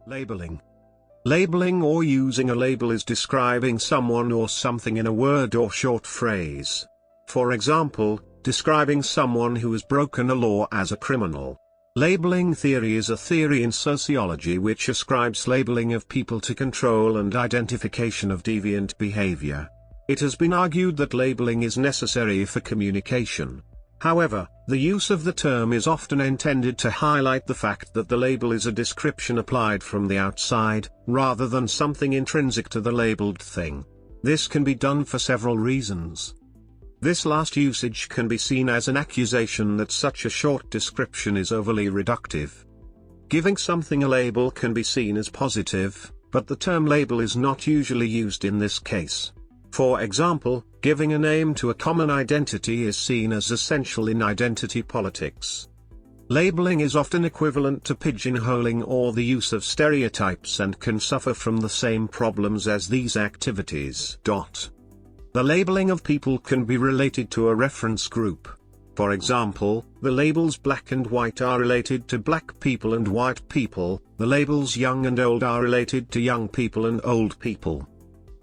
Labeling. Labeling or using a label is describing someone or something in a word or short phrase. For example, describing someone who has broken a law as a criminal. Labeling theory is a theory in sociology which ascribes labeling of people to control and identification of deviant behavior. It has been argued that labeling is necessary for communication. However, the use of the term is often intended to highlight the fact that the label is a description applied from the outside, rather than something intrinsic to the labeled thing. This can be done for several reasons. This last usage can be seen as an accusation that such a short description is overly reductive. Giving something a label can be seen as positive, but the term label is not usually used in this case. For example, giving a name to a common identity is seen as essential in identity politics. Labeling is often equivalent to pigeonholing or the use of stereotypes and can suffer from the same problems as these activities. The labeling of people can be related to a reference group. For example, the labels black and white are related to black people and white people, the labels young and old are related to young people and old people.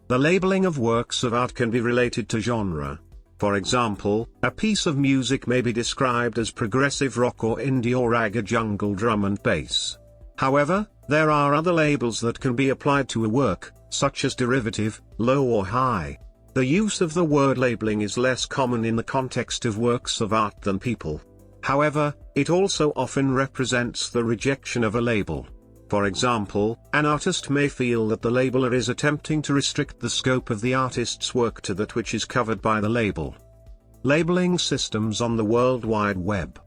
The labeling of works of art can be related to genre. For example, a piece of music may be described as progressive rock or indie or raga jungle drum and bass. However, there are other labels that can be applied to a work, such as derivative, low or high. The use of the word labeling is less common in the context of works of art than people. However, it also often represents the rejection of a label. For example, an artist may feel that the labeler is attempting to restrict the scope of the artist's work to that which is covered by the label. Labeling systems on the World Wide Web.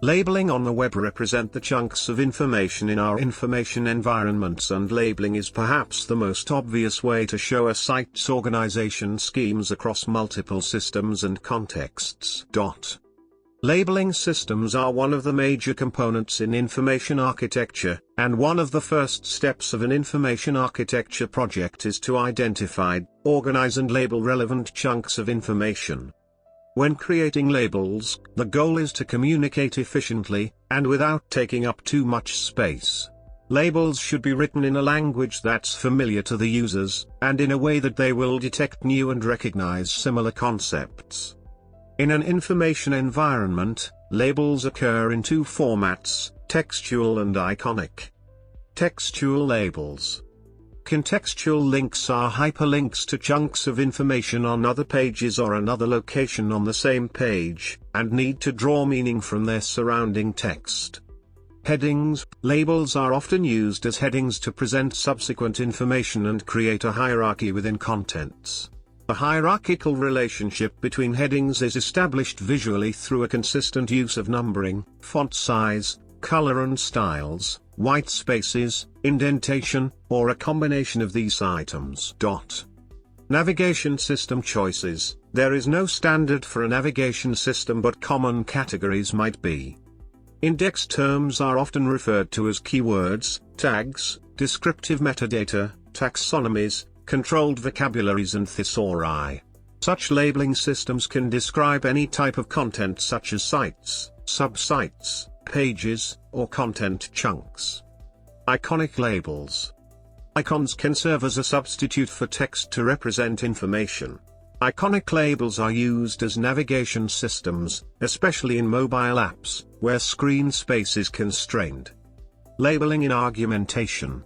Labeling on the web represent the chunks of information in our information environments, and labeling is perhaps the most obvious way to show a site's organization schemes across multiple systems and contexts. Labeling systems are one of the major components in information architecture, and one of the first steps of an information architecture project is to identify, organize and label relevant chunks of information. When creating labels, the goal is to communicate efficiently, and without taking up too much space. Labels should be written in a language that's familiar to the users, and in a way that they will detect new and recognize similar concepts. In an information environment, labels occur in two formats, textual and iconic. Textual labels. Contextual links are hyperlinks to chunks of information on other pages or another location on the same page, and need to draw meaning from their surrounding text. Headings. Labels are often used as headings to present subsequent information and create a hierarchy within contents. The hierarchical relationship between headings is established visually through a consistent use of numbering, font size, color and styles, white spaces, indentation, or a combination of these items. Navigation system choices. There is no standard for a navigation system, but common categories might be. Index terms are often referred to as keywords, tags, descriptive metadata, taxonomies, controlled vocabularies and thesauri. Such labeling systems can describe any type of content such as sites, subsites, pages, or content chunks. Iconic labels. Icons can serve as a substitute for text to represent information. Iconic labels are used as navigation systems, especially in mobile apps, where screen space is constrained. Labeling in argumentation.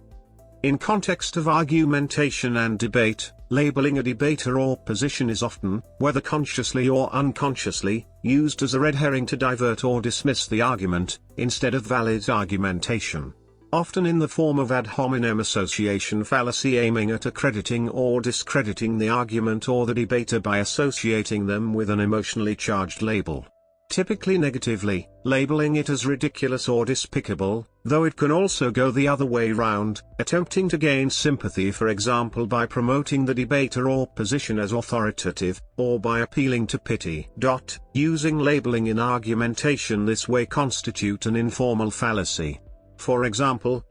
In context of argumentation and debate, labeling a debater or position is often, whether consciously or unconsciously, used as a red herring to divert or dismiss the argument, instead of valid argumentation. Often in the form of ad hominem association fallacy, aiming at accrediting or discrediting the argument or the debater by associating them with an emotionally charged label. Typically negatively, labeling it as ridiculous or despicable, though it can also go the other way round, attempting to gain sympathy, for example by promoting the debater or position as authoritative, or by appealing to pity. Using labeling in argumentation this way constitute an informal fallacy. For example,